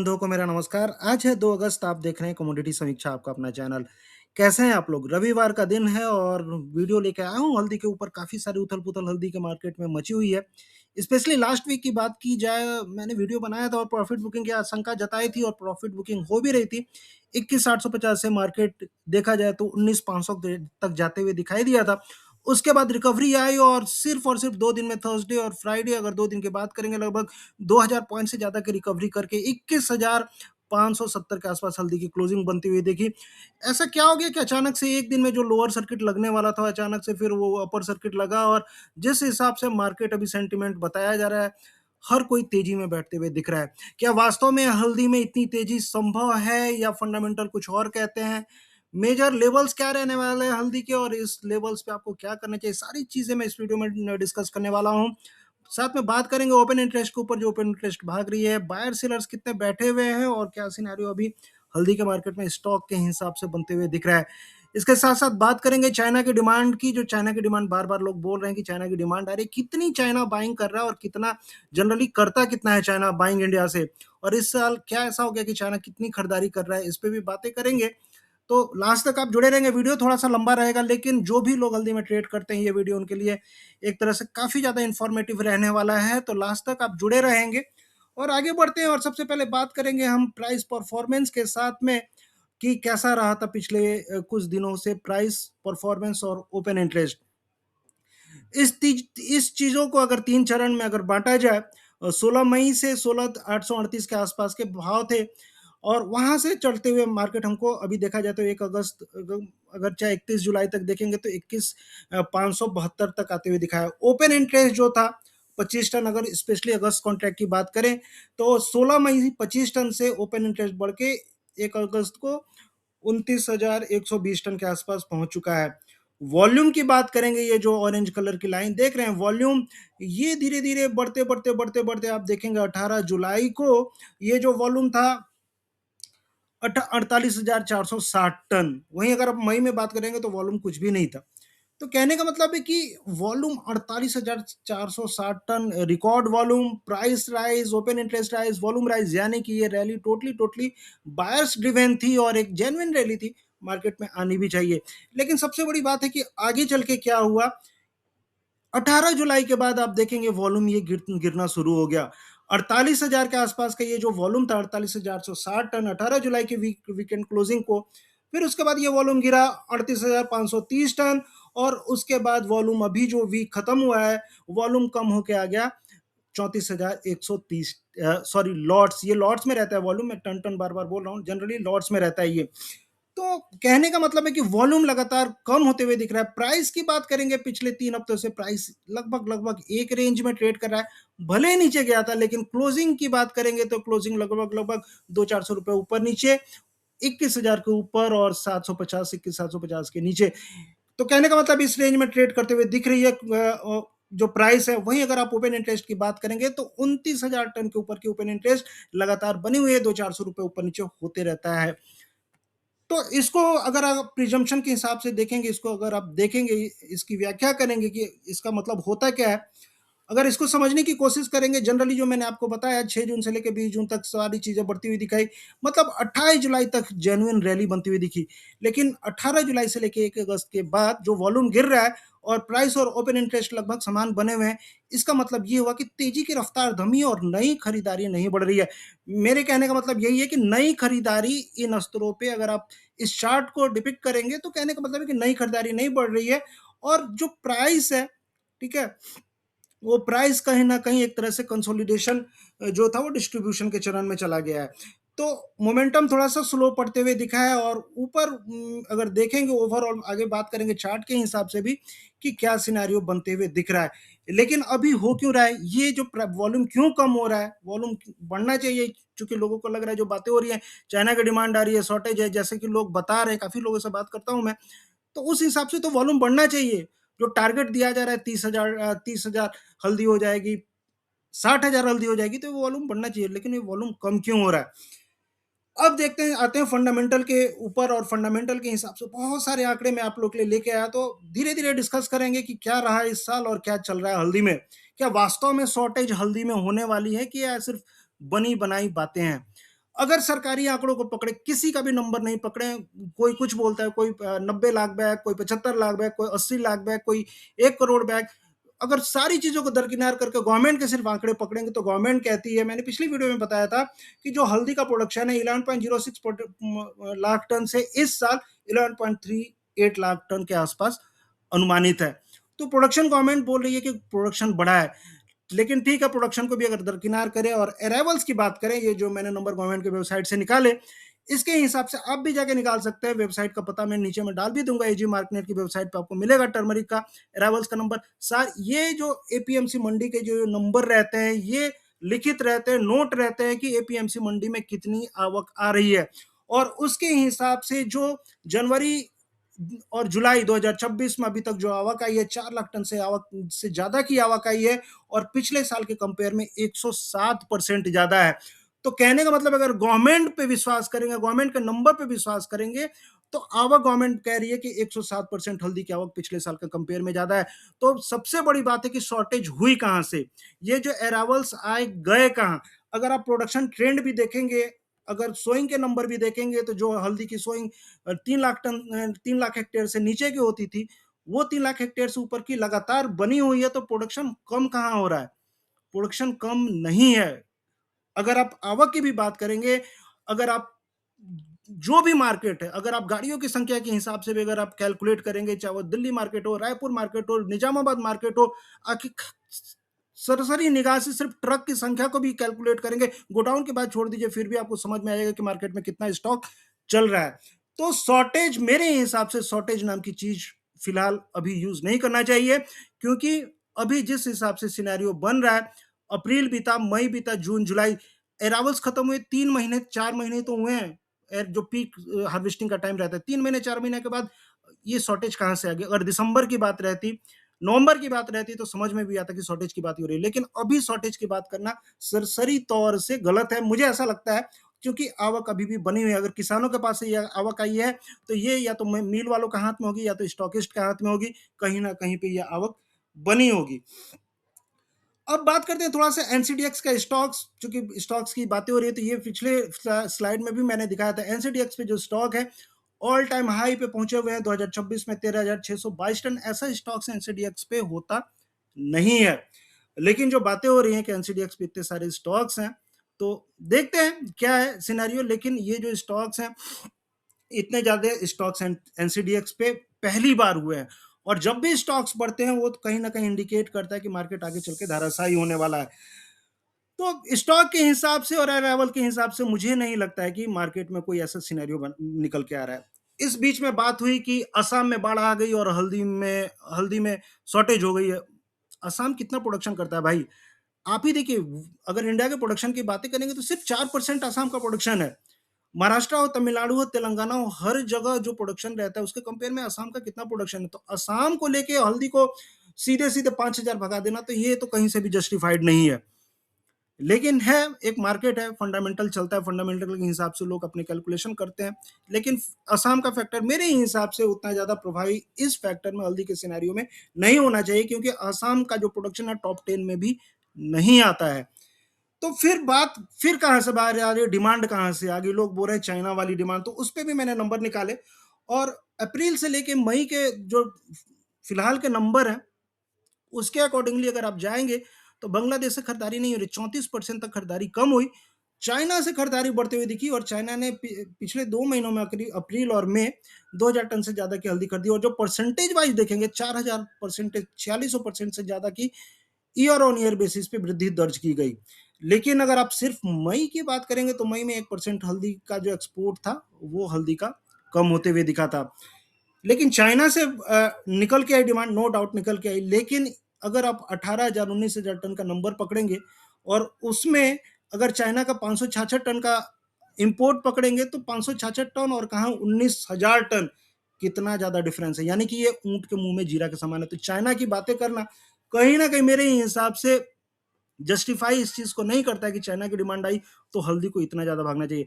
बंधुओं को मेरा नमस्कार। आज है 2 अगस्त, आप देख रहे हैं कमोडिटी समीक्षा, आपका अपना चैनल। कैसे हैं आप लोग? रविवार का दिन है और वीडियो लेके आया हूँ हल्दी के ऊपर। काफ़ी सारी उथल-पुथल हल्दी के मार्केट में मची हुई है। स्पेशली लास्ट वीक की बात की जाए, मैंने वीडियो बनाया था और प्रॉफिट बुकिंग की आशंका जताई थी और प्रॉफिट बुकिंग हो भी रही थी। 21,850 से मार्केट देखा जाए तो 19,500 तक जाते हुए दिखाई दिया था। उसके बाद रिकवरी आई और सिर्फ 2 दिन में, थर्सडे और फ्राइडे अगर 2 दिन की बात करेंगे, लगभग 2000 पॉइंट से ज़्यादा की रिकवरी करके 21,570 के आसपास हल्दी की क्लोजिंग बनती हुई देखी। ऐसा क्या हो गया कि अचानक से एक दिन में जो लोअर सर्किट लगने वाला था, अचानक से फिर वो अपर सर्किट लगा और जिस हिसाब से मार्केट अभी सेंटिमेंट बताया जा रहा है, हर कोई तेजी में बैठते हुए दिख रहा है। क्या वास्तव में हल्दी में इतनी तेजी संभव है या फंडामेंटल कुछ और कहते हैं? मेजर लेवल्स क्या रहने वाले हैं हल्दी के और इस लेवल्स पे आपको क्या करना चाहिए? सारी चीज़ें मैं इस वीडियो में डिस्कस करने वाला हूँ। साथ में बात करेंगे ओपन इंटरेस्ट के ऊपर, जो ओपन इंटरेस्ट भाग रही है, बायर सेलर्स कितने बैठे हुए हैं और क्या सिनेरियो अभी हल्दी के मार्केट में स्टॉक के हिसाब से बनते हुए दिख रहा है। इसके साथ-साथ बात करेंगे चाइना की डिमांड की, जो चाइना की डिमांड बार-बार लोग बोल रहे हैं कि चाइना की डिमांड आ रही है। कितनी चाइना बाइंग कर रहा है और कितना जनरली करता कितना है चाइना बाइंग इंडिया से? और इस साल क्या ऐसा हो गया कि चाइना कितनी खरीदारी कर रहा है? इस पे भी बातें करेंगे। तो लास्ट तक आप जुड़े रहेंगे। वीडियो थोड़ा-सा लंबा रहेगा, लेकिन जो भी लोग हल्दी में ट्रेड करते हैं, ये वीडियो उनके लिए एक तरह से काफ़ी ज़्यादा इन्फॉर्मेटिव रहने वाला है। तो लास्ट तक आप जुड़े रहेंगे और आगे बढ़ते हैं और सबसे पहले बात करेंगे हम प्राइस परफॉर्मेंस के साथ में कि कैसा रहा था पिछले कुछ दिनों से प्राइस परफॉर्मेंस और ओपन इंटरेस्ट। इस चीज़ों को अगर 3 चरण में अगर बाँटा जाए, 16 मई से 16,838 के आसपास के भाव थे और वहाँ से चलते हुए मार्केट हमको अभी देखा जाए तो 1 अगस्त अगर चाहे 31 जुलाई तक देखेंगे तो 572 तक आते हुए दिखा है। ओपन इंटरेस्ट जो था 25 टन, अगर स्पेशली अगस्त कॉन्ट्रैक्ट की बात करें तो 16 मई 25 टन से ओपन इंटरेस्ट बढ़ के 1 अगस्त को 29,120 टन के आसपास पहुँच चुका है। वॉल्यूम की बात करेंगे, ये जो ऑरेंज कलर की लाइन देख रहे हैं वॉल्यूम, ये धीरे-धीरे बढ़ते आप देखेंगे 18 जुलाई को ये जो वॉल्यूम था 48,460 टन। वहीं अगर आप मई में बात करेंगे तो वॉल्यूम कुछ भी नहीं था। तो कहने का मतलब है कि volume 48,460 ton, record volume, price rise, open interest rise, volume rise, यानी कि ये rally totally totally buyers driven थी और एक जेन्युइन रैली थी। मार्केट में आनी भी चाहिए। लेकिन सबसे बड़ी बात है कि आगे चल के क्या हुआ, 18 जुलाई के बाद आप देखेंगे वॉल्यूम ये गिरना शुरू हो गया। 48,000 के आसपास का ये जो वॉल्यूम था, 48,460 टन 18 जुलाई के वीकेंड क्लोजिंग को, फिर उसके बाद ये वॉल्यूम गिरा 38,530 टन और उसके बाद वॉल्यूम अभी जो वीक खत्म हुआ है, वॉल्यूम कम होके आ गया 34,130, सॉरी लॉट्स, ये लॉट्स में रहता है वॉल्यूम, मैं टन-टन बार-बार बोल रहा हूँ, जनरली लॉट्स में रहता है ये। तो कहने का मतलब है कि वॉल्यूम लगातार कम होते हुए दिख रहा है। प्राइस की बात करेंगे, पिछले 3 हफ्तों से प्राइस लगभग एक रेंज में ट्रेड कर रहा है। भले ही नीचे गया था, लेकिन क्लोजिंग की बात करेंगे तो क्लोजिंग लगभग 200-400 रुपए ऊपर-नीचे, 21,000 के ऊपर और 750, 21,750 के नीचे। तो कहने का मतलब इस रेंज में ट्रेड करते हुए दिख रही है जो प्राइस है। वहीं अगर आप ओपन इंटरेस्ट की बात करेंगे तो 29,000 टन के ऊपर की ओपन इंटरेस्ट लगातार बनी हुई है, 200-400 रुपए ऊपर-नीचे होते रहता है। तो इसको अगर आप प्रिजम्पशन के हिसाब से देखेंगे, इसको अगर आप देखेंगे, इसकी व्याख्या करेंगे कि इसका मतलब होता क्या है, अगर इसको समझने की कोशिश करेंगे, जनरली जो मैंने आपको बताया 6 जून से लेकर 20 जून तक सारी चीज़ें बढ़ती हुई दिखाई, मतलब 28 जुलाई तक जेन्युइन रैली बनती हुई दिखी। लेकिन 18 जुलाई से लेके 1 अगस्त के बाद जो वॉल्यूम गिर रहा है और प्राइस और ओपन इंटरेस्ट लगभग समान बने हुए हैं, इसका मतलब ये हुआ कि तेज़ी की रफ्तार थमी और नई खरीदारी नहीं बढ़ रही है। मेरे कहने का मतलब यही है कि नई खरीदारी इन स्तरों पे अगर आप इस चार्ट को डिपिक्ट करेंगे, तो कहने का मतलब है कि नई खरीदारी नहीं बढ़ रही है और जो प्राइस है, ठीक है? वो प्राइस कहीं न कहीं एक तरह से कंसोलिडेशन जो था वो डिस्ट्रीब्यूशन के चरण में चला गया है। तो मोमेंटम थोड़ा-सा स्लो पड़ते हुए दिखा है और ऊपर अगर देखेंगे ओवरऑल, आगे बात करेंगे चार्ट के हिसाब से भी कि क्या सिनेरियो बनते हुए दिख रहा है। लेकिन अभी हो क्यों रहा है? ये जो वॉल्यूम क्यों कम हो रहा है? वॉल्यूम बढ़ना चाहिए, चूँकि लोगों को लग रहा है जो बातें हो रही हैं, चाइना की डिमांड आ रही है, शॉर्टेज है, जैसे कि लोग बता रहे हैं, काफ़ी लोगों से बात करता हूँ मैं, तो उस हिसाब से तो वॉल्यूम बढ़ना चाहिए। जो टारगेट दिया जा रहा है 30,000 हल्दी हो जाएगी, 60,000 हल्दी हो जाएगी, तो वो वॉल्यूम बढ़ना चाहिए, लेकिन ये वॉल्यूम कम क्यों हो रहा है? अब देखते हैं, आते हैं फंडामेंटल के ऊपर और फंडामेंटल के हिसाब से बहुत सारे आंकड़े मैं आप लोग के लिए लेके आया, तो धीरे-धीरे डिस्कस करेंगे कि क्या रहा इस साल और क्या चल रहा है हल्दी में। क्या वास्तव में शॉर्टेज हल्दी में होने वाली है कि या सिर्फ बनी-बनाई बातें हैं? अगर सरकारी आंकड़ों को पकड़े, किसी का भी नंबर नहीं पकड़े, कोई कुछ बोलता है, कोई 90 लाख बैग, कोई 75 लाख बैग, कोई 80 लाख बैग, कोई 1 करोड़ बैग, अगर सारी चीजों को दरकिनार करके गवर्नमेंट के सिर्फ आंकड़े पकड़ेंगे तो गवर्नमेंट कहती है, मैंने पिछली वीडियो में बताया था कि जो हल्दी का प्रोडक्शन है 11.06 लाख टन से इस साल 11.38 लाख टन के आसपास अनुमानित है। तो प्रोडक्शन गवर्नमेंट बोल रही है कि प्रोडक्शन बढ़ा है, लेकिन ठीक है, प्रोडक्शन को भी अगर दरकिनार करें और अराइवल्स की बात करें, ये जो मैंने नंबर गवर्नमेंट के वेबसाइट से निकाले, इसके हिसाब से आप भी जाके निकाल सकते हैं। वेबसाइट का पता मैं नीचे में डाल भी दूंगा, एजी मार्केट की वेबसाइट पे आपको मिलेगा टर्मरिक का अराइवल्स का नंबर। सर ये जो एपीएमसी मंडी के जो नंबर रहते हैं, ये लिखित रहते हैं, नोट रहते हैं कि एपीएमसी मंडी में कितनी आवक आ रही है, और उसके हिसाब से जो जनवरी और जुलाई 2026 में अभी तक जो आवक आई है, 4 लाख टन से आवक से ज्यादा की आवक आई है, और पिछले साल के कंपेयर में 107% ज्यादा है। तो कहने का मतलब अगर गवर्नमेंट पे विश्वास करेंगे, गवर्नमेंट के नंबर पे विश्वास करेंगे, तो आवक गवर्नमेंट कह रही है कि 107% हल्दी की आवक पिछले साल के कंपेयर में ज्यादा है। तो सबसे बड़ी बात है कि शॉर्टेज हुई कहां से, ये जो अरावल्स आए गए कहां। अगर आप प्रोडक्शन ट्रेंड भी देखेंगे, अगर सोइंग के नंबर भी देखेंगे, तो जो हल्दी की sowing 3 lakh ton 3 lakh hectare से नीचे की होती थी, वो 3 लाख हेक्टेयर से ऊपर की लगातार बनी हुई है। तो प्रोडक्शन कम कहां हो रहा है, प्रोडक्शन कम नहीं है। अगर आप आवक की भी बात करेंगे, अगर आप जो भी मार्केट है, अगर आप गाड़ियों की संख्या के हिसाब से भी अगर आप कैलकुलेट करेंगे, चाहे वो दिल्ली मार्केट हो, रायपुर मार्केट हो, निजामाबाद मार्केट हो, आखिर सरसरी निगाह से सिर्फ ट्रक की संख्या को भी कैलकुलेट करेंगे, गोडाउन की बात छोड़ दीजिए, फिर भी आपको समझ में आएगा कि मार्केट में कितना स्टॉक चल रहा है। तो शॉर्टेज, मेरे हिसाब से शॉर्टेज नाम की चीज फिलहाल अभी यूज नहीं करना चाहिए, क्योंकि अभी जिस हिसाब से सिनेरियो बन रहा है, अप्रैल बीता, मई बीता, जून, जुलाई, एरावल्स खत्म हुए 3 महीने 4 महीने तो हुए हैं, जो पीक हार्वेस्टिंग का टाइम रहता है, 3 महीने 4 महीने के बाद ये शॉर्टेज कहां से आ गई। अगर दिसंबर की बात रहती, नवंबर की बात रहती, तो समझ में भी आता कि शॉर्टेज की बात हो रही है, लेकिन अभी शॉर्टेज की बात करना सरसरी तौर से गलत है, मुझे ऐसा लगता है, क्योंकि आवक अभी भी बनी हुई है। अगर किसानों के पास ये आवक आई है, तो ये या तो मिल वालों के हाथ में होगी, या तो स्टॉकिस्ट के हाथ में होगी, कहीं ना कहीं पे ये आवक बनी होगी। अब बात करते हैं थोड़ा सा एनसीडीएक्स का स्टॉक्स, क्योंकि स्टॉक्स की बातें हो रही है, तो ये पिछले स्लाइड में भी मैंने दिखाया था, एनसीडीएक्स पे जो स्टॉक है ऑल टाइम हाई पे पहुंचे हुए हैं 2026 में 13,622 टन। ऐसा स्टॉक्स एनसीडीएक्स पे होता नहीं है, लेकिन जो बातें हो रही हैं कि एनसीडीएक्स पे इतने सारे स्टॉक्स हैं, तो देखते हैं क्या है सिनेरियो। लेकिन ये जो स्टॉक्स हैं, इतने ज्यादा स्टॉक्स एनसीडीएक्स पे पहली बार हुए हैं, और जब भी स्टॉक्स बढ़ते हैं, वो तो कहीं ना कहीं इंडिकेट करता है कि मार्केट आगे चल के धाराशायी होने वाला है। तो स्टॉक के हिसाब से और अराइवल के हिसाब से मुझे नहीं लगता है कि मार्केट में कोई ऐसा सिनेरियो निकल के आ रहा है। इस बीच में बात हुई कि असम में बाढ़ आ गई और हल्दी में शॉर्टेज हो गई है। असम कितना प्रोडक्शन करता है भाई, आप ही देखिए। अगर इंडिया के प्रोडक्शन की बातें करेंगे तो सिर्फ 4% असम का प्रोडक्शन है। महाराष्ट्र हो, तमिलनाडु हो, तेलंगाना हो, हर जगह जो प्रोडक्शन रहता है, उसके कंपेयर में असम का कितना प्रोडक्शन है। तो असम को लेके हल्दी को सीधे सीधे 5,000 भगा देना, तो ये तो कहीं से भी जस्टिफाइड नहीं है। लेकिन है, एक मार्केट है, फंडामेंटल चलता है, फंडामेंटल के हिसाब से लोग अपने कैलकुलेशन करते हैं। लेकिन असम का फैक्टर मेरे हिसाब से उतना ज्यादा प्रभावी इस फैक्टर में हल्दी के सिनेरियो में नहीं होना चाहिए, क्योंकि असम का जो प्रोडक्शन है टॉप 10 में भी नहीं आता है। तो फिर कहां से बाहर आ रही है डिमांड, कहां से आगे लोग बोल रहे हैं चाइना वाली डिमांड, तो उस पर भी मैंने नंबर निकाले, और अप्रैल से लेके मई के जो फिलहाल के नंबर हैं, उसके अकॉर्डिंगली अगर आप जाएंगे, तो बांग्लादेश से खरीदारी नहीं हो रही, 34% तक खरीदारी कम हुई। चाइना से खरीदारी बढ़ते हुए दिखी, और चाइना ने पिछले 2 महीनों में अप्रैल और मई 2,000 टन से ज्यादा की हल्दी खरीदी, और जो परसेंटेज वाइज देखेंगे 4,000%, 46% से ज्यादा की ईयर ऑन ईयर बेसिस पे वृद्धि दर्ज की गई। लेकिन अगर आप सिर्फ मई की बात करेंगे, तो मई में 1% हल्दी का जो एक्सपोर्ट था, वो हल्दी का कम होते हुए दिखा था। लेकिन चाइना से निकल के आई डिमांड, नो डाउट निकल के आई, लेकिन अगर आप 18,000 19,000 टन का नंबर पकड़ेंगे, और उसमें अगर चाइना का 566 टन का इंपोर्ट पकड़ेंगे, तो 566 टन और कहाँ 19,000 टन, कितना ज्यादा डिफरेंस है। यानी कि ये ऊंट के मुंह में जीरा के समान है। तो चाइना की बातें करना कहीं ना कहीं मेरे हिसाब से जस्टिफाई इस चीज को नहीं करता है कि चाइना की डिमांड आई तो हल्दी को इतना ज्यादा भागना चाहिए।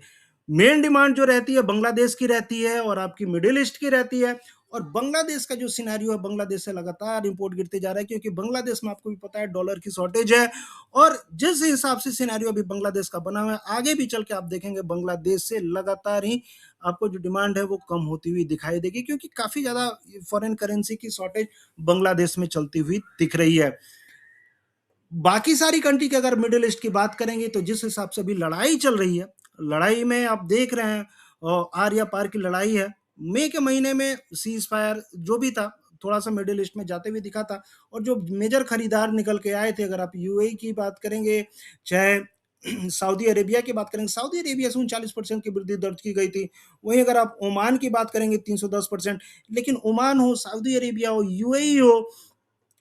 मेन डिमांड जो रहती है बांग्लादेश की रहती है और आपकी मिडिल ईस्ट की रहती है। और बांग्लादेश का जो सिनेरियो है, बांग्लादेश से लगातार इंपोर्ट गिरते जा रहा है, क्योंकि बांग्लादेश में आपको भी पता है डॉलर की शॉर्टेज है। और जिस हिसाब से सिनेरियो अभी बांग्लादेश का बना हुआ है, आगे भी चल के आप देखेंगे बांग्लादेश से लगातार ही आपको जो डिमांड है वो कम होती हुई दिखाई देगी, क्योंकि काफी ज्यादा फॉरेन करेंसी की शॉर्टेज बांग्लादेश में चलती हुई दिख रही है। बाकी सारी कंट्री की अगर मिडिल ईस्ट की बात करेंगे, तो जिस हिसाब से अभी लड़ाई चल रही है, लड़ाई में आप देख रहे हैं आर या पार की लड़ाई है। मई के महीने में सीज फायर जो भी था, थोड़ा सा मिडिल ईस्ट में जाते हुए दिखा था। और जो मेजर खरीदार निकल के आए थे, अगर आप यूएई की बात करेंगे, चाहे सऊदी अरेबिया की बात करेंगे, सऊदी अरेबिया से 39% की वृद्धि दर्ज की गई थी। वहीं अगर आप ओमान की बात करेंगे 310%। लेकिन ओमान हो, सऊदी अरेबिया हो, यूएई हो,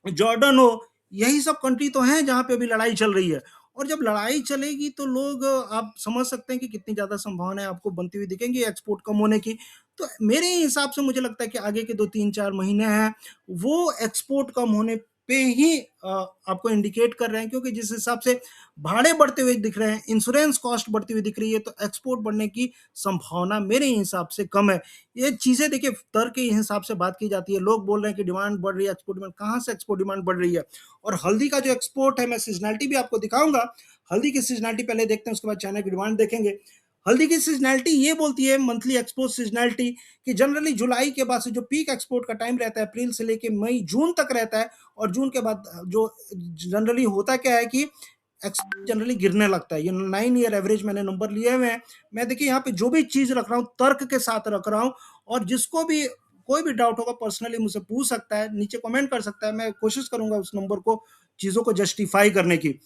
जॉर्डन हो, यही सब कंट्री तो हैं जहाँ पे अभी लड़ाई चल रही है। और जब लड़ाई चलेगी तो लोग, आप समझ सकते हैं कि कितनी ज़्यादा संभावनाएं आपको बनती हुई दिखेंगी एक्सपोर्ट कम होने की। तो मेरे हिसाब से मुझे लगता है कि आगे के 2 3 4 महीने हैं, वो एक्सपोर्ट कम होने पे ही आपको इंडिकेट कर रहे हैं, क्योंकि जिस हिसाब से भाड़े बढ़ते हुए दिख रहे हैं, इंश्योरेंस कॉस्ट बढ़ती हुई दिख रही है, तो एक्सपोर्ट बढ़ने की संभावना मेरे हिसाब से कम है। ये चीजें देखिए, तर्क के हिसाब से बात की जाती है। लोग बोल रहे हैं कि डिमांड बढ़ रही है, एक्सपोर्ट डिमांड, कहाँ से एक्सपोर्ट डिमांड बढ़ रही है? और हल्दी का जो एक्सपोर्ट है, मैं सीजनैलिटी भी आपको दिखाऊंगा। हल्दी की सीजनैलिटी पहले देखते हैं, उसके बाद चाइना की डिमांड देखेंगे। हल्दी की सीजनैलिटी ये बोलती है, मंथली एक्सपोर्ट सीजनैलिटी, कि जनरली जुलाई के बाद से जो पीक एक्सपोर्ट का टाइम रहता है, अप्रैल से लेके मई जून तक रहता है। और जून के बाद जो जनरली होता क्या है कि एक्सपोर्ट जनरली गिरने लगता है। ये 9 ईयर एवरेज मैंने नंबर लिए हुए हैं। मैं देखिए यहाँ पे जो भी चीज रख रहा हूँ तर्क के साथ रख रहा हूँ। और जिसको भी कोई भी डाउट होगा, पर्सनली मुझसे पूछ सकता है, नीचे कमेंट कर सकता है। मैं कोशिश करूंगा उस नंबर को, चीजों को जस्टिफाई करने की।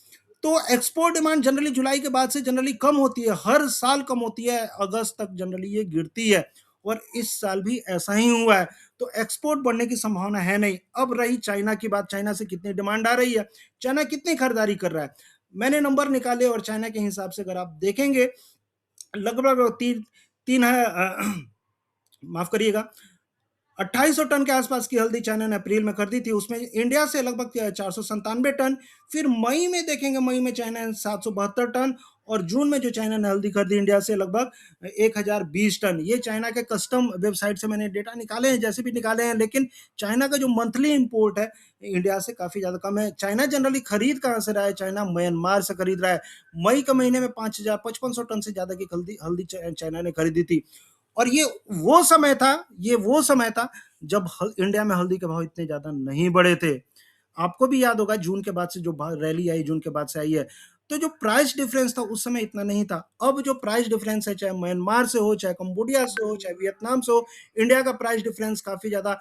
तो एक्सपोर्ट डिमांड जनरली जुलाई के बाद से जनरली कम होती है, हर साल कम होती है, अगस्त तक जनरली ये गिरती है। और इस साल भी ऐसा ही हुआ है। तो एक्सपोर्ट बढ़ने की संभावना है नहीं। अब रही चाइना की बात, चाइना से कितनी डिमांड आ रही है, चाइना कितनी खरीदारी कर रहा है। मैंने नंबर निकाले और चाइना के हिसाब से अगर आप देखेंगे, लगभग तीन तीन है, माफ करिएगा, 2800 टन के आसपास की हल्दी चाइना ने अप्रैल में खरीदी थी। उसमें इंडिया से लगभग 497 टन। फिर मई में देखेंगे, मई में चाइना ने 772 टन। और जून में जो चाइना ने हल्दी खरीदी इंडिया से, लगभग 1020 टन। ये चाइना के कस्टम वेबसाइट से मैंने डेटा निकाले हैं, जैसे भी निकाले हैं। लेकिन चाइना का जो मंथली इंपोर्ट है इंडिया से काफी ज्यादा कम है। चाइना जनरली खरीद कहाँ से रहा है? चाइना म्यांमार से खरीद रहा है। मई के महीने में 5500 टन से ज्यादा की हल्दी हल्दी चाइना ने खरीदी थी। और वो समय था ये वो समय था जब इंडिया में हल्दी के भाव इतने ज्यादा नहीं बढ़े थे। आपको भी याद होगा, जून के बाद से जो रैली आई, जून के बाद से आई है। तो जो प्राइस डिफरेंस था उस समय इतना नहीं था। अब जो प्राइस डिफरेंस है, चाहे म्यांमार से हो, चाहे कंबोडिया से हो, चाहे वियतनाम से हो, इंडिया का प्राइस डिफरेंस काफी ज्यादा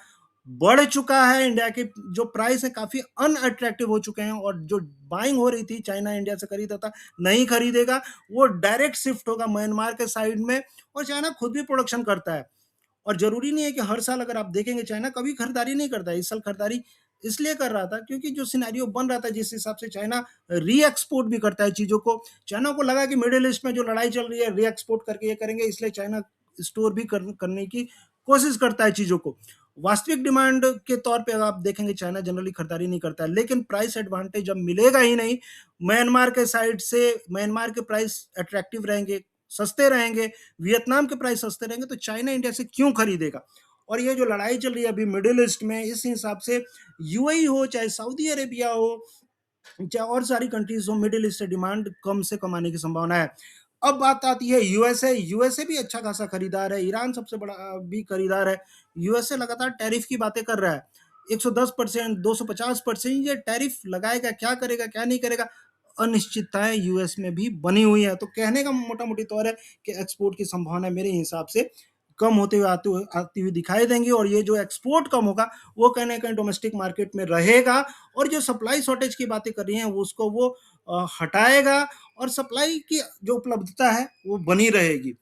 बढ़ चुका है। इंडिया के जो प्राइस है काफी अनअट्रैक्टिव हो चुके हैं। और जो बाइंग हो रही थी, चाइना इंडिया से खरीदा था, नहीं खरीदेगा, वो डायरेक्ट शिफ्ट होगा म्यांमार के साइड में। और चाइना खुद भी प्रोडक्शन करता है। और जरूरी नहीं है कि हर साल, अगर आप देखेंगे, चाइना कभी खरीदारी नहीं करता है। इस साल खरीदारी इसलिए कर रहा था क्योंकि जो सिनेरियो बन रहा था, जिस हिसाब से चाइना री एक्सपोर्ट भी करता है चीजों को। चाइना को लगा कि मिडिल ईस्ट में जो लड़ाई चल रही है, री एक्सपोर्ट करके ये करेंगे, इसलिए चाइना स्टोर भी करने की कोशिश करता है चीजों को। वास्तविक डिमांड के तौर पे अगर आप देखेंगे, चाइना जनरली खरीदारी नहीं करता है। लेकिन प्राइस एडवांटेज जब मिलेगा ही नहीं म्यांमार के साइड से, म्यांमार के प्राइस अट्रैक्टिव रहेंगे, सस्ते रहेंगे, वियतनाम के प्राइस सस्ते रहेंगे, तो चाइना इंडिया से क्यों खरीदेगा? और ये जो लड़ाई चल रही है अभी मिडिल ईस्ट में, इस हिसाब से यूएई हो, चाहे सऊदी अरेबिया हो, चाहे और सारी कंट्रीज हो, मिडिल ईस्ट से डिमांड कम से कम आने की संभावना है। अब बात आती है यूएसए। यूएसए भी अच्छा खासा खरीदार है, ईरान सबसे बड़ा भी खरीदार है। यूएसए लगातार टैरिफ की बातें कर रहा है, 110%, 250%। ये टैरिफ लगाएगा, क्या करेगा, क्या नहीं करेगा, अनिश्चितताएं यूएस में भी बनी हुई है। तो कहने का मोटा मोटी तौर है कि एक्सपोर्ट की संभावना मेरे हिसाब से कम होते हुए आती हुई दिखाई देंगी। और ये जो एक्सपोर्ट कम होगा, वो कहीं ना कहीं डोमेस्टिक मार्केट में रहेगा। और जो सप्लाई शॉर्टेज की बातें कर रही हैं, उसको वो हटाएगा। और सप्लाई की जो उपलब्धता है वो बनी रहेगी।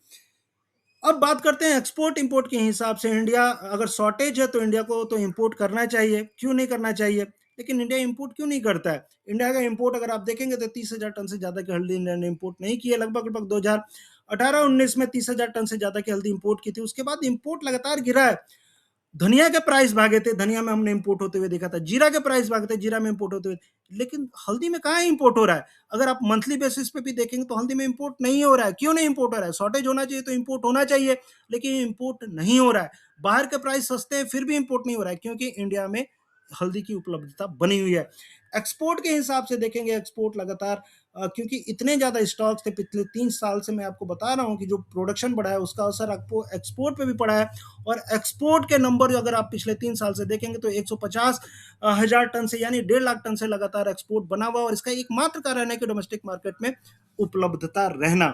अब बात करते हैं एक्सपोर्ट इंपोर्ट के हिसाब से। इंडिया, अगर शॉर्टेज है तो इंडिया को तो इंपोर्ट करना चाहिए, क्यों नहीं करना चाहिए? लेकिन इंडिया इंपोर्ट क्यों नहीं करता है? इंडिया का इंपोर्ट अगर आप देखेंगे तो 30,000 टन से ज्यादा की हल्दी इंडिया ने इंपोर्ट नहीं की है। लगभग लगभग 2018-19 में 30,000 टन से ज्यादा की हल्दी इंपोर्ट की थी। उसके बाद इंपोर्ट लगातार गिरा है। धनिया के प्राइस भागे थे, धनिया में हमने इंपोर्ट होते हुए देखा था। जीरा के प्राइस भागे थे, जीरा में इंपोर्ट होते हुए, लेकिन हल्दी में कहाँ इंपोर्ट हो रहा है? अगर आप मंथली बेसिस पे भी देखेंगे तो हल्दी में इंपोर्ट नहीं हो रहा है। क्यों नहीं इंपोर्ट हो रहा है? शॉर्टेज होना चाहिए तो इंपोर्ट होना चाहिए, लेकिन इंपोर्ट नहीं हो रहा है। बाहर के प्राइस सस्ते हैं फिर भी इंपोर्ट नहीं हो रहा है, क्योंकि इंडिया में हल्दी की उपलब्धता बनी हुई है। एक्सपोर्ट के हिसाब से देखेंगे, एक्सपोर्ट लगातार क्योंकि इतने ज़्यादा स्टॉक्स थे पिछले 3 साल से, मैं आपको बता रहा हूँ कि जो प्रोडक्शन बढ़ा है उसका असर आपको एक्सपोर्ट पे भी पड़ा है। और एक्सपोर्ट के नंबर अगर आप पिछले 3 साल से देखेंगे तो 150 हज़ार टन से, यानी 1.5 लाख टन से लगातार एक्सपोर्ट बना हुआ, और इसका एकमात्र कारण है कि डोमेस्टिक मार्केट में उपलब्धता रहना।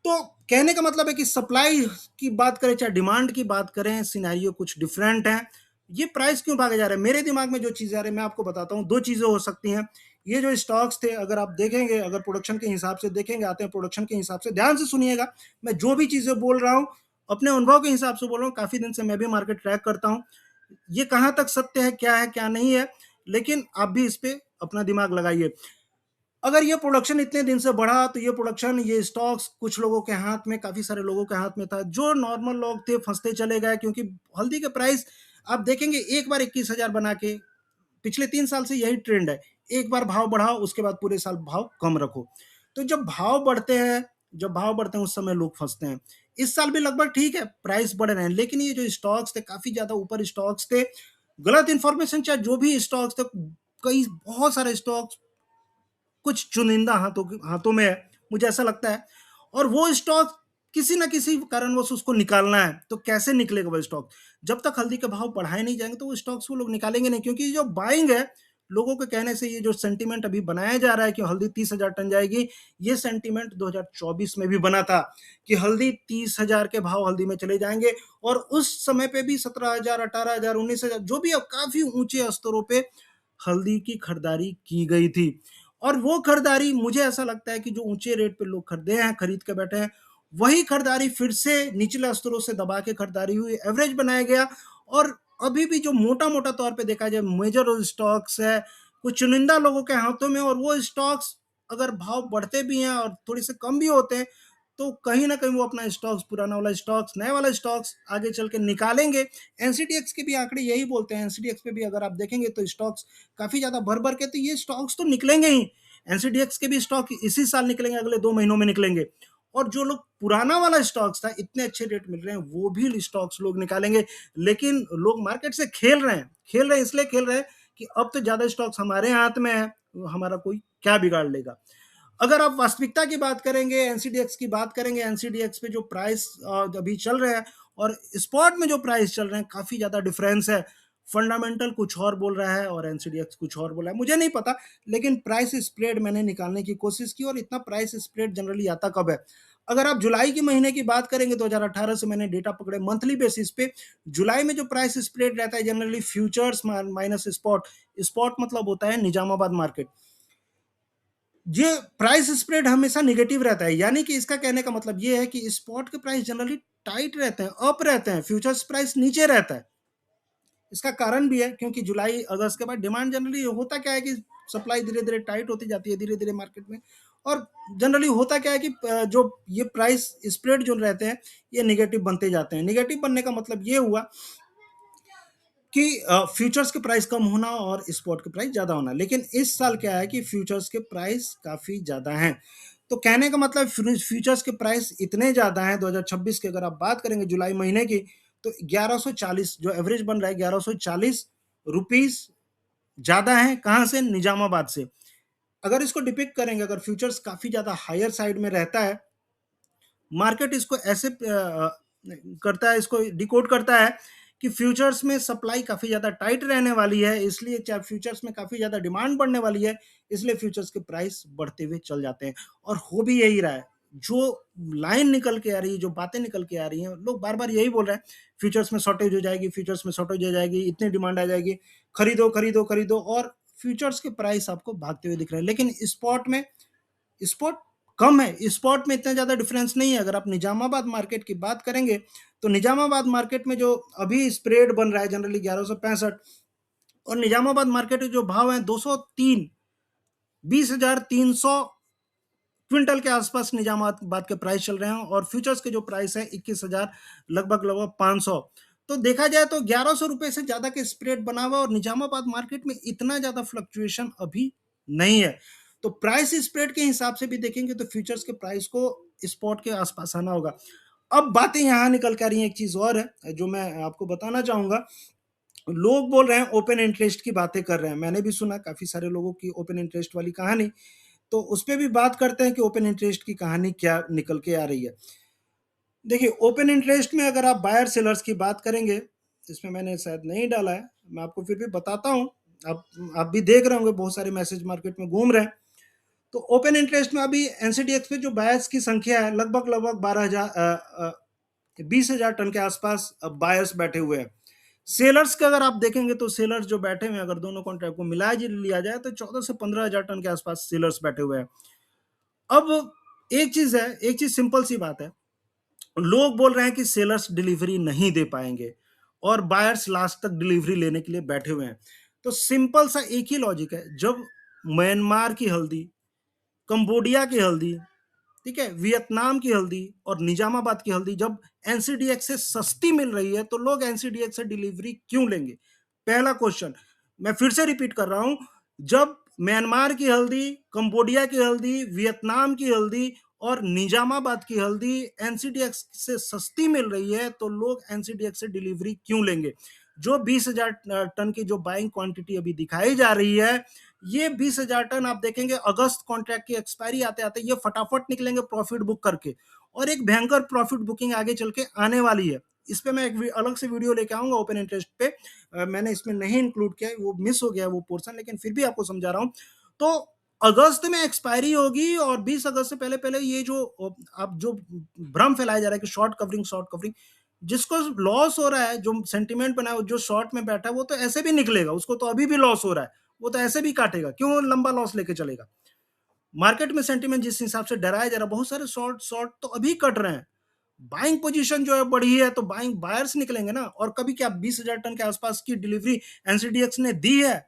तो कहने का मतलब है कि सप्लाई की बात करें चाहे डिमांड की बात करें, सिनेरियो कुछ डिफरेंट है। ये प्राइस क्यों भागे जा रहे हैं? मेरे दिमाग में जो चीज़ें आ रही है मैं आपको बताता हूँ। 2 चीज़ें हो सकती हैं। ये जो स्टॉक्स थे, अगर आप देखेंगे, अगर प्रोडक्शन के हिसाब से देखेंगे, आते हैं प्रोडक्शन के हिसाब से, ध्यान से सुनिएगा, मैं जो भी चीज़ें बोल रहा हूँ, अपने अनुभव के हिसाब से बोल रहा हूँ। काफ़ी दिन से मैं भी मार्केट ट्रैक करता हूँ। ये कहाँ तक सत्य है, क्या नहीं है, लेकिन आप भी इस पे अपना दिमाग लगाइए। अगर ये प्रोडक्शन इतने दिन से बढ़ा तो ये प्रोडक्शन, ये स्टॉक्स कुछ लोगों के हाथ में, काफ़ी सारे लोगों के हाथ में था। जो नॉर्मल लोग थे फँसते चले गए, क्योंकि हल्दी के प्राइस आप देखेंगे एक बार 21,000 बना के, पिछले 3 साल से यही ट्रेंड है। एक बार भाव बढ़ाओ, उसके बाद पूरे साल भाव कम रखो। तो जब भाव बढ़ते हैं उस समय लोग फँसते हैं। इस साल भी लगभग ठीक है, प्राइस बढ़ रहे हैं, लेकिन ये जो स्टॉक्स थे काफ़ी ज़्यादा ऊपर स्टॉक्स थे। गलत इन्फॉर्मेशन चाहे जो भी स्टॉक्स थे, कई बहुत सारे स्टॉक्स कुछ चुनिंदा हाथों में है, मुझे ऐसा लगता है। और वो स्टॉक किसी ना किसी कारणवश उसको निकालना है, तो कैसे निकलेगा वो स्टॉक? जब तक हल्दी के भाव बढ़ाए नहीं जाएंगे तो वो स्टॉक्स वो लोग निकालेंगे नहीं, क्योंकि जो बाइंग है, लोगों के कहने से ये जो सेंटीमेंट अभी बनाया जा रहा है कि हल्दी 30,000 टन जाएगी, ये सेंटीमेंट 2024 में भी बना था कि हल्दी 30,000 के भाव हल्दी में चले जाएंगे। और उस समय पे भी 17,000, 18,000, 19,000, जो भी काफी ऊंचे स्तरों पे हल्दी की खरीदारी की गई थी। और वो खरीदारी, मुझे ऐसा लगता है कि जो ऊंचे रेट पे लोग खरीदे हैं, खरीद के बैठे हैं, वही खरीदारी फिर से निचले स्तरों से दबा के खरीदारी हुई, एवरेज बनाया गया। और अभी भी जो मोटा मोटा तौर पे देखा जाए, मेजर स्टॉक्स है कुछ चुनिंदा लोगों के हाथों में, और वो स्टॉक्स अगर भाव बढ़ते भी हैं और थोड़ी से कम भी होते हैं, तो कहीं ना कहीं वो अपना स्टॉक्स, पुराना वाला स्टॉक्स, नया वाला स्टॉक्स आगे चल के निकालेंगे। एनसीडीएक्स के भी आंकड़े यही बोलते हैं। एनसीडीएक्स पे भी अगर आप देखेंगे तो स्टॉक्स काफी ज्यादा भर भर के, तो ये स्टॉक्स तो निकलेंगे ही। एनसीडीएक्स के भी स्टॉक इसी साल निकलेंगे, अगले 2 महीनों में निकलेंगे। और जो लोग पुराना वाला स्टॉक्स था, इतने अच्छे रेट मिल रहे हैं, वो भी स्टॉक्स लोग निकालेंगे। लेकिन लोग मार्केट से खेल रहे हैं, इसलिए खेल रहे हैं कि अब तो ज्यादा स्टॉक्स हमारे हाथ में है, हमारा कोई क्या बिगाड़ लेगा। अगर आप वास्तविकता की बात करेंगे, एनसीडीएक्स की बात करेंगे, एनसीडीएक्स पे जो प्राइस अभी चल रहे हैं और स्पॉट में जो प्राइस चल रहे हैं, काफी ज्यादा डिफरेंस है। फंडामेंटल कुछ और बोल रहा है और एनसीडीएक्स कुछ और बोला है, मुझे नहीं पता। लेकिन प्राइस स्प्रेड मैंने निकालने की कोशिश की, और इतना प्राइस स्प्रेड जनरली आता कब है? अगर आप जुलाई के महीने की बात करेंगे, 2018 से मैंने डेटा पकड़े मंथली बेसिस पे, जुलाई में जो प्राइस स्प्रेड रहता है generally futures minus spot, spot मतलब होता है निजामाबाद मार्केट, ये प्राइस स्प्रेड हमेशा नेगेटिव रहता है। यानी कि इसका कहने का मतलब ये है कि स्पॉट के प्राइस जनरली टाइट रहते हैं, अप रहते हैं, फ्यूचर्स प्राइस नीचे रहता है। इसका कारण भी है क्योंकि जुलाई अगस्त के बाद डिमांड जनरली होता क्या है कि सप्लाई धीरे धीरे टाइट होती जाती है धीरे धीरे मार्केट में। और जनरली होता क्या है कि जो ये प्राइस स्प्रेड जो रहते हैं, ये निगेटिव बनते जाते हैं। निगेटिव बनने का मतलब ये हुआ कि फ्यूचर्स के प्राइस कम होना और स्पॉट के प्राइस ज़्यादा होना। लेकिन इस साल क्या है कि फ्यूचर्स के प्राइस काफ़ी ज़्यादा हैं। तो कहने का मतलब फ्यूचर्स के प्राइस इतने ज़्यादा हैं 2026 की, अगर आप बात करेंगे जुलाई महीने की, तो 1140 जो एवरेज बन रहा है, 1140 रुपीस ज़्यादा है। कहाँ से? निजामाबाद से। अगर इसको डिपिक्ट करेंगे, अगर फ्यूचर्स काफ़ी ज़्यादा हायर साइड में रहता है, मार्केट इसको ऐसे करता है, इसको डिकोड करता है कि फ्यूचर्स में सप्लाई काफ़ी ज़्यादा टाइट रहने वाली है, इसलिए चाहे फ्यूचर्स में काफ़ी ज़्यादा डिमांड बढ़ने वाली है, इसलिए फ्यूचर्स के प्राइस बढ़ते हुए चल जाते हैं। और हो भी यही रहा है। जो लाइन निकल के आ रही है, जो बातें निकल के आ रही हैं, लोग बार बार यही बोल रहे हैं, फ्यूचर्स में शॉर्टेज हो जाएगी, फ्यूचर्स में शॉर्टेज हो जाएगी, इतनी डिमांड आ जाएगी, खरीदो खरीदो खरीदो। और फ्यूचर्स के प्राइस आपको भागते हुए दिख रहे हैं। लेकिन स्पॉट कम है, स्पॉट में इतना ज़्यादा डिफरेंस नहीं है। अगर आप निजामाबाद मार्केट की बात करेंगे, तो निजामाबाद मार्केट में जो अभी स्प्रेड बन रहा है जनरली 1165, और निजामाबाद मार्केट के जो भाव हैं 203, 20,300 क्विंटल के आसपास निजामाबाद के प्राइस चल रहे हैं, और फ्यूचर्स के जो प्राइस है 21,000 लगभग लगभग 500। तो देखा जाए तो 1100 रुपए से ज़्यादा के स्प्रेड बना हुआ है और निजामाबाद मार्केट में इतना ज़्यादा फ्लक्चुएशन अभी नहीं है। तो प्राइस स्प्रेड के हिसाब से भी देखेंगे तो फ्यूचर्स के प्राइस को स्पॉट के आसपास आना होगा। अब बातें यहाँ निकल के आ रही हैं, एक चीज़ और है जो मैं आपको बताना चाहूँगा। लोग बोल रहे हैं ओपन इंटरेस्ट की बातें कर रहे हैं। मैंने भी सुना काफ़ी सारे लोगों की ओपन इंटरेस्ट वाली कहानी। तो उसपे भी बात करते हैं कि ओपन इंटरेस्ट की कहानी क्या निकल के आ रही है। देखिए, ओपन इंटरेस्ट में अगर आप बायर सेलर्स की बात करेंगे, इसमें मैंने शायद नहीं डाला है, मैं आपको फिर भी बताता हूँ। आप आप भी देख रहे होंगे बहुत सारे मैसेज मार्केट में घूम रहे हैं। तो ओपन इंटरेस्ट में अभी एनसीडीएक्स पे जो बायर्स की संख्या है लगभग 20,000 टन के आसपास बायर्स बैठे हुए हैं। सेलर्स का अगर आप देखेंगे तो सेलर्स जो बैठे हुए हैं, अगर दोनों कॉन्ट्रैक्ट को मिला लिया जाए तो 14 से 15,000 टन के आसपास सेलर्स बैठे हुए हैं। अब एक चीज सिंपल सी बात है। लोग बोल रहे हैं कि सेलर्स डिलीवरी नहीं दे पाएंगे और बायर्स लास्ट तक डिलीवरी लेने के लिए बैठे हुए हैं। तो सिंपल सा एक ही लॉजिक है, जब म्यांमार की हल्दी, कंबोडिया की हल्दी, ठीक है, वियतनाम की हल्दी और निजामाबाद की हल्दी जब एनसीडीएक्स से सस्ती मिल रही है तो लोग एनसीडीएक्स से डिलीवरी क्यों लेंगे? पहला क्वेश्चन। मैं फिर से रिपीट कर रहा हूं, जब म्यांमार की हल्दी, कंबोडिया की हल्दी, वियतनाम की हल्दी और निजामाबाद की हल्दी एनसीडीएक्स से सस्ती मिल रही है तो लोग एनसीडीएक्स से डिलीवरी क्यों लेंगे? जो 20,000 टन की जो बाइंग क्वांटिटी अभी दिखाई जा रही है, ये 20,000 टन आप देखेंगे अगस्त कॉन्ट्रैक्ट की एक्सपायरी आते आते ये फटाफट निकलेंगे प्रॉफिट बुक करके, और एक भयंकर प्रॉफिट बुकिंग आगे चल के आने वाली है। इस पे मैं एक अलग से वीडियो लेके आऊंगा ओपन इंटरेस्ट पे। मैंने इसमें नहीं इंक्लूड किया है, वो मिस हो गया वो पोर्शन, लेकिन फिर भी आपको समझा रहा हूँ। तो अगस्त में एक्सपायरी होगी और 20 अगस्त से पहले पहले ये जो अब जो भ्रम फैलाया जा रहा है कि शॉर्ट कवरिंग, जिसको लॉस हो रहा है, जो सेंटिमेंट बना है, जो शॉर्ट में बैठा है वो तो ऐसे भी निकलेगा, उसको तो अभी भी लॉस हो रहा है, वो तो ऐसे भी काटेगा, क्यों लंबा लॉस लेके चलेगा? मार्केट में सेंटिमेंट जिस हिसाब से डराया जा रहा है, बहुत सारे शॉर्ट शॉर्ट तो अभी कट रहे हैं। बाइंग पोजीशन जो है बढ़ी है तो बाइंग बायर्स निकलेंगे ना। और कभी क्या 20,000 टन के आसपास की डिलीवरी एनसीडीएक्स ने दी है?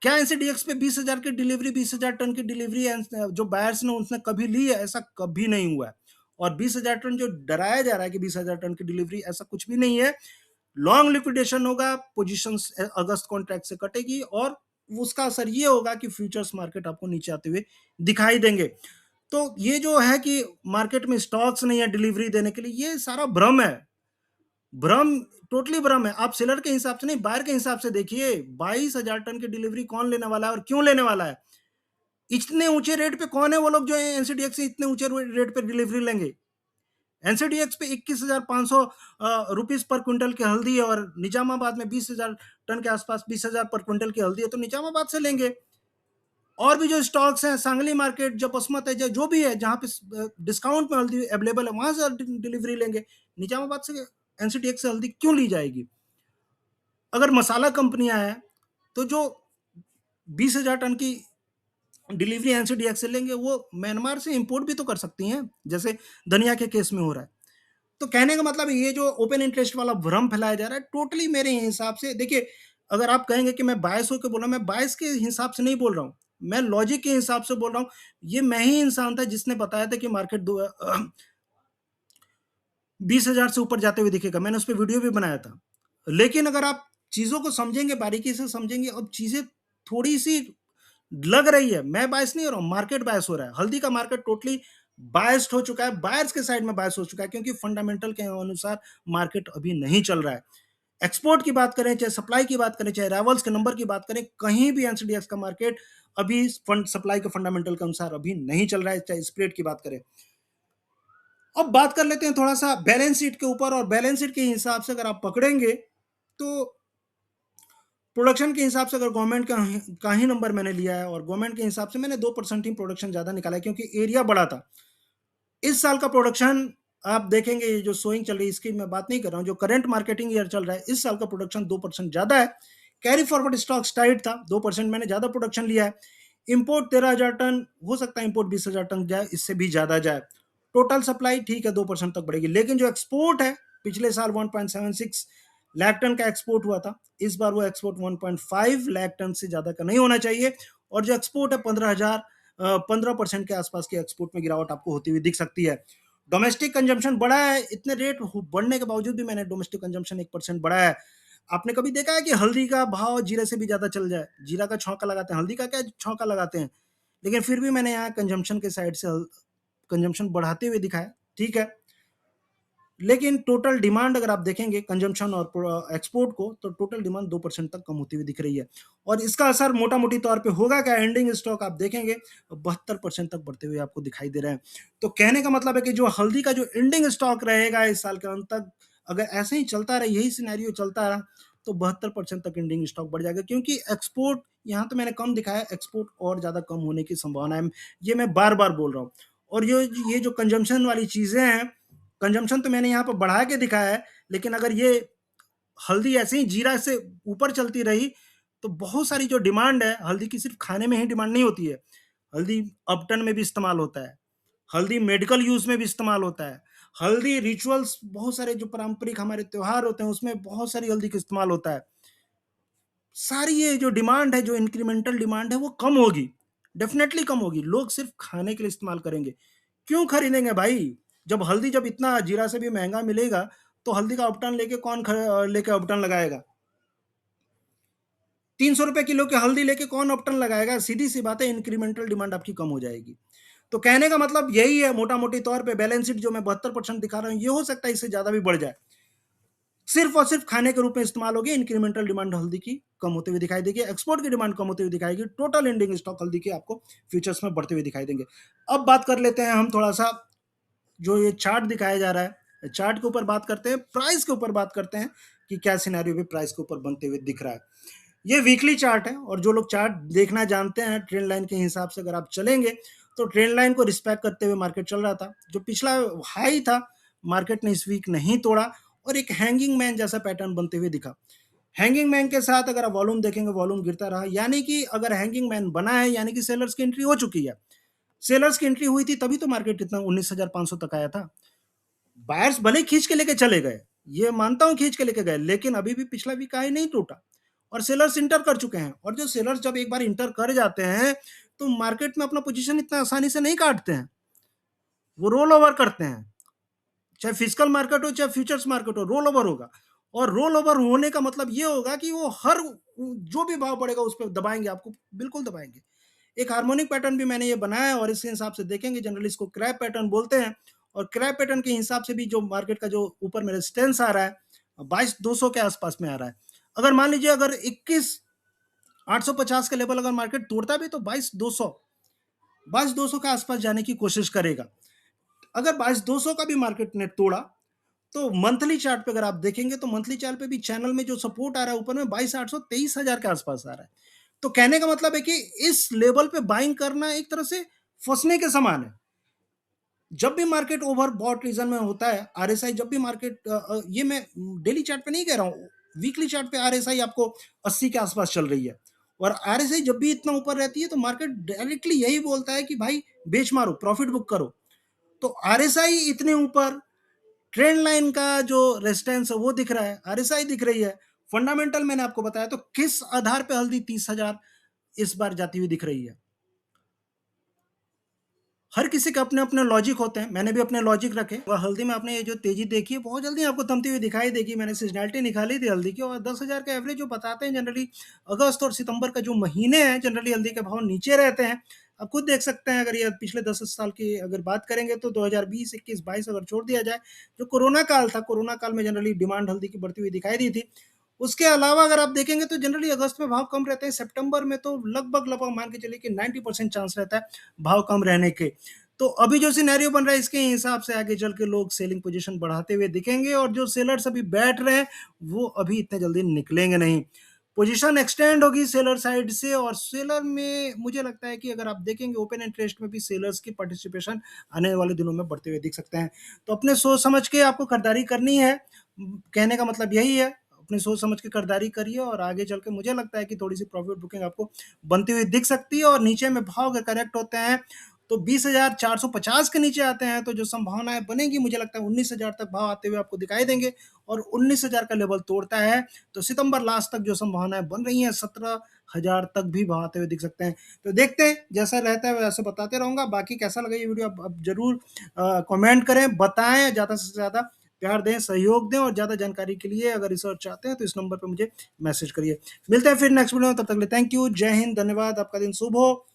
क्या एनसीडीएक्स पे 20,000 की डिलीवरी, 20,000 टन की डिलीवरी जो बायर्स ने उसने कभी ली है? ऐसा कभी नहीं हुआ है। और 20,000 टन जो डराया जा रहा है कि 20,000 टन की डिलीवरी, ऐसा कुछ भी नहीं है। लॉन्ग लिक्विडेशन होगा, पोजीशंस अगस्त कॉन्ट्रैक्ट से कटेगी और उसका असर ये होगा कि फ्यूचर्स मार्केट आपको नीचे आते हुए दिखाई देंगे। तो ये जो है कि मार्केट में स्टॉक्स नहीं है डिलीवरी देने के लिए, ये सारा भ्रम है। भ्रम, टोटली भ्रम है। आप सेलर के हिसाब से नहीं, बायर के हिसाब से देखिए। 22,000 टन की डिलीवरी कौन लेने वाला है और क्यों लेने वाला है? इतने ऊंचे रेट पे कौन है वो लोग जो एनसीडीएक्स से इतने ऊंचे रेट पे डिलीवरी लेंगे? एनसीडीएक्स पे 21,500 रुपीज पर क्विंटल की हल्दी है और निजामाबाद में 20,000 टन के आसपास 20,000 पर क्विंटल की हल्दी है, तो निजामाबाद से लेंगे। और भी जो स्टॉक्स हैं, सांगली मार्केट, जो पसमत है, जो भी है, जहाँ पे डिस्काउंट में हल्दी अवेलेबल है, वहां से डिलीवरी लेंगे। निजामाबाद से एनसीडीएक्स से हल्दी क्यों ली जाएगी? अगर मसाला कंपनियां हैं तो जो 20,000 टन की डिलीवरी एनसीडीएक्स से लेंगे, वो म्यांमार से इंपोर्ट भी तो कर सकती हैं, जैसे धनिया के केस में हो रहा है। तो कहने का मतलब ये जो ओपन इंटरेस्ट वाला भ्रम फैलाया जा रहा है, टोटली मेरे हिसाब से देखिए, अगर आप कहेंगे कि मैं बायस होकर बोल रहा हूँ, मैं बायस के हिसाब से नहीं बोल रहा हूँ, मैं लॉजिक के हिसाब से बोल रहा हूँ। ये मैं ही इंसान था जिसने बताया था कि मार्केट 20,000 से ऊपर जाते हुए दिखेगा, मैंने उस पर वीडियो भी बनाया था। लेकिन अगर आप चीजों को समझेंगे, बारीकी से समझेंगे, अब चीजें थोड़ी सी लग रही है। मैं बायस नहीं हो रहा हूँ, मार्केट बायस हो रहा है। हल्दी का मार्केट टोटली बायस्ड हो चुका है, बायर्स के साइड में बायस हो चुका है, क्योंकि फंडामेंटल के अनुसार मार्केट अभी नहीं चल रहा है। एक्सपोर्ट की बात करें, चाहे सप्लाई की बात करें, चाहे राइवल्स के नंबर की बात करें, कहीं भी एनसीडीएक्स का मार्केट अभी फंड सप्लाई के फंडामेंटल के अनुसार अभी नहीं चल रहा है, चाहे स्प्रेड की बात करें। अब बात कर लेते हैं थोड़ा सा बैलेंस शीट के ऊपर, और बैलेंस शीट के हिसाब से अगर आप पकड़ेंगे तो प्रोडक्शन के हिसाब से अगर गवर्नमेंट का ही नंबर मैंने लिया है, और गवर्नमेंट के हिसाब से मैंने 2% ही प्रोडक्शन ज्यादा निकाला है, क्योंकि एरिया बड़ा था। इस साल का प्रोडक्शन आप देखेंगे, ये जो सोइंग चल रही है इसकी मैं बात नहीं कर रहा हूँ, जो करंट मार्केटिंग ईयर चल रहा है, इस साल का प्रोडक्शन 2% ज्यादा है। कैरी फॉरवर्ड स्टॉक्स टाइट था, 2% मैंने ज्यादा प्रोडक्शन लिया है। इंपोर्ट 13,000 टन, हो सकता है इंपोर्ट 20,000 टन जाए, इससे भी ज्यादा जाए। टोटल सप्लाई ठीक है 2% तक बढ़ेगी, लेकिन जो एक्सपोर्ट है, पिछले साल 1.76 लाख टन का एक्सपोर्ट हुआ था, इस बार वो एक्सपोर्ट 1.5 लाख टन से ज्यादा का नहीं होना चाहिए। और जो एक्सपोर्ट है 15% के आसपास के एक्सपोर्ट में गिरावट आपको होती हुई दिख सकती है। डोमेस्टिक कंजम्पशन बढ़ा है, इतने रेट बढ़ने के बावजूद भी मैंने डोमेस्टिक कंजम्पशन 1% बढ़ा है। आपने कभी देखा है कि हल्दी का भाव जीरे से भी ज़्यादा चल जाए? जीरा का छौंका लगाते हैं, हल्दी का क्या छौंका लगाते हैं। लेकिन फिर भी मैंने यहाँ कंजम्पशन के साइड से कंजम्पशन बढ़ाते हुए दिखाया, ठीक है। लेकिन टोटल डिमांड अगर आप देखेंगे कंजम्पशन और एक्सपोर्ट को, तो टोटल डिमांड 2% तक कम होती हुई दिख रही है। और इसका असर मोटा-मोटी तौर पे होगा क्या, एंडिंग स्टॉक आप देखेंगे 72% तक बढ़ते हुए आपको दिखाई दे रहे हैं। तो कहने का मतलब है कि जो हल्दी का जो एंडिंग स्टॉक रहेगा इस साल के अंत तक, अगर ऐसे ही चलता रहा, यही सिनेरियो चलता रहा, तो 72% तक एंडिंग स्टॉक बढ़ जाएगा, क्योंकि एक्सपोर्ट यहाँ तो मैंने कम दिखाया, एक्सपोर्ट और ज़्यादा कम होने की संभावना है। ये मैं बार-बार बोल रहा हूँ। और ये जो कंजम्पशन वाली चीज़ें हैं, कंजम्पशन तो मैंने यहाँ पे बढ़ा के दिखाया है, लेकिन अगर ये हल्दी ऐसे ही जीरा से ऊपर चलती रही, तो बहुत सारी जो डिमांड है, हल्दी की सिर्फ़ खाने में ही डिमांड नहीं होती है। हल्दी अपटन में भी इस्तेमाल होता है, हल्दी मेडिकल यूज़ में भी इस्तेमाल होता है, हल्दी रिचुअल्स, बहुत सारे जो पारंपरिक हमारे त्योहार होते हैं, उसमें बहुत सारी हल्दी का इस्तेमाल होता है। सारी ये जो डिमांड है, जो इंक्रीमेंटल डिमांड है, वो कम होगी, डेफ़िनेटली कम होगी। लोग सिर्फ़ खाने के लिए इस्तेमाल करेंगे। क्यों खरीदेंगे भाई? जब हल्दी जब इतना जीरा से भी महँगा मिलेगा, तो हल्दी का अपटन लेके अपटन लगाएगा? ₹300 किलो की हल्दी लेके कौन अपटन लगाएगा? सीधी-सी बात है, इंक्रीमेंटल डिमांड आपकी कम हो जाएगी। तो कहने का मतलब यही है मोटा-मोटी तौर पे, बैलेंस शीट जो मैं 72% दिखा रहा हूँ, ये हो सकता है इससे ज़्यादा भी बढ़ जाए। सिर्फ़ और सिर्फ़ खाने के रूप में इस्तेमाल होगी, इंक्रीमेंटल डिमांड हल्दी की कम होते हुए दिखाई देगी, एक्सपोर्ट की डिमांड कम होती हुई दिखाएगी, टोटल एंडिंग स्टॉक हल्दी के आपको फ्यूचर्स में बढ़ते हुए दिखाई देंगे। अब बात कर लेते हैं हम थोड़ा-सा, जो ये चार्ट दिखाया जा रहा है, चार्ट के ऊपर बात करते हैं, प्राइस के ऊपर बात करते हैं कि क्या सिनेरियो भी प्राइस के ऊपर बनते हुए दिख रहा है। ये वीकली चार्ट है, और जो लोग चार्ट देखना जानते हैं, ट्रेंड लाइन के हिसाब से अगर आप चलेंगे, तो ट्रेंड लाइन को रिस्पेक्ट करते हुए मार्केट चल रहा था। जो पिछला हाई था, मार्केट ने इस वीक नहीं तोड़ा, और एक हैंगिंग मैन जैसा पैटर्न बनते हुए दिखा। हैंगिंग मैन के साथ अगर आप वॉल्यूम देखेंगे, वॉल्यूम गिरता रहा, यानी कि अगर हैंगिंग मैन बना है, यानी कि सेलर्स की एंट्री हो चुकी है। सेलर्स की एंट्री हुई थी तभी तो मार्केट इतना 19,500 तक आया था। बायर्स भले ही खींच के लेके चले गए, ये मानता हूँ खींच के लेके गए, लेकिन अभी भी पिछला वीक हाई नहीं टूटा, और सेलर्स इंटर कर चुके हैं। और जो सेलर्स जब एक बार इंटर कर जाते हैं, तो मार्केट में अपना पोजीशन इतना आसानी से नहीं काटते हैं, वो रोल ओवर करते हैं। चाहे फिजिकल मार्केट हो, चाहे फ्यूचर्स मार्केट हो, रोल ओवर होगा। और रोल ओवर होने का मतलब ये होगा कि वो हर जो भी भाव बढ़ेगा उस पर दबाएंगे, आपको बिल्कुल दबाएंगे। एक हार्मोनिक पैटर्न भी मैंने ये बनाया है, और इसके हिसाब से देखेंगे, जनरली इसको क्रैप पैटर्न बोलते हैं। और क्रैप पैटर्न के हिसाब से भी जो मार्केट का जो ऊपर में रेजिस्टेंस आ रहा है, 22,200 के आसपास में आ रहा है। अगर मान लीजिए, अगर 21,850 का लेवल अगर मार्केट तोड़ता भी, तो 22,200 के आसपास जाने की कोशिश करेगा। अगर 22,200 का भी मार्केट ने तोड़ा, तो मंथली चार्ट पे अगर आप देखेंगे, तो मंथली चार्ट पे भी चैनल में जो सपोर्ट आ रहा है ऊपर में, 22,800 23,000 के आसपास आ रहा है। तो कहने का मतलब है कि इस लेवल पे बाइंग करना एक तरह से फंसने के समान है। जब भी मार्केट ओवर बॉट रीजन में होता है, आरएसआई जब भी मार्केट ये मैं डेली चार्ट पे नहीं कह रहा हूँ, वीकली चार्ट पे आरएसआई आपको 80 के आसपास चल रही है। और आरएसआई जब भी इतना ऊपर रहती है, तो मार्केट डायरेक्टली यही बोलता है कि भाई बेच मारो, प्रॉफिट बुक करो। तो आरएसआई इतने ऊपर, ट्रेंड लाइन का जो रेजिस्टेंस है वो दिख रहा है, आरएसआई दिख रही है, फंडामेंटल मैंने आपको बताया। तो किस आधार पे हल्दी 30,000 इस बार जाती हुई दिख रही है? हर किसी के अपने-अपने लॉजिक होते हैं, मैंने भी अपने लॉजिक रखे। और हल्दी में आपने ये जो तेज़ी देखी है, बहुत जल्दी आपको थमती हुई दिखाई देगी। मैंने सीज़नैलिटी निकाली थी हल्दी की, और 10,000 का एवरेज जो बताते हैं जनरली, अगस्त और सितंबर का जो महीने हैं, जनरली हल्दी के भाव नीचे रहते हैं। आप खुद देख सकते हैं, अगर ये पिछले 10 साल की अगर बात करेंगे, तो 2020, 21, 22 अगर छोड़ दिया जाए, जो कोरोना काल था, कोरोना काल में जनरली डिमांड हल्दी की बढ़ती हुई दिखाई दी थी। उसके अलावा अगर आप देखेंगे, तो जनरली अगस्त में भाव कम रहते हैं, सितंबर में तो लगभग-लगभग मान के चलिए कि 90% चांस रहता है भाव कम रहने के। तो अभी जो सिनेरियो बन रहा है, इसके हिसाब से आगे चल के लोग सेलिंग पोजीशन बढ़ाते हुए दिखेंगे, और जो सेलर्स अभी बैठ रहे हैं, वो अभी इतने जल्दी निकलेंगे नहीं। पोजीशन एक्सटेंड होगी सेलर साइड से, और सेलर में मुझे लगता है कि अगर आप देखेंगे, ओपन इंटरेस्ट में भी सेलर्स की पार्टिसिपेशन आने वाले दिनों में बढ़ते हुए दिख सकते हैं। तो अपने सोच समझ के आपको खरीदारी करनी है। कहने का मतलब यही है, अपनी सोच समझ के खरीदारी करिए, और आगे चल के मुझे लगता है कि थोड़ी सी प्रॉफिट बुकिंग आपको बनती हुई दिख सकती है। और नीचे में भाव अगर करेक्ट होते हैं, तो 20,450 के नीचे आते हैं तो जो संभावनाएँ बनेंगी मुझे लगता है 19,000 तक भाव आते हुए आपको दिखाई देंगे और 19,000 का लेवल तोड़ता है तो सितंबर लास्ट तक जो संभावनाएँ बन रही हैं 17,000 तक भी भाव आते हुए दिख सकते हैं। तो देखते हैं जैसा रहता है वैसे बताते रहूँगा। बाकी कैसा लगा ये वीडियो आप ज़रूर कमेंट करें, बताएँ, ज़्यादा से ज़्यादा प्यार दें, सहयोग दें और ज़्यादा जानकारी के लिए अगर रिसर्च चाहते हैं तो इस नंबर पे मुझे मैसेज करिए। मिलते हैं फिर नेक्स्ट वीडियो में, तब तक के लिए थैंक यू, जय हिंद, धन्यवाद, आपका दिन शुभ हो।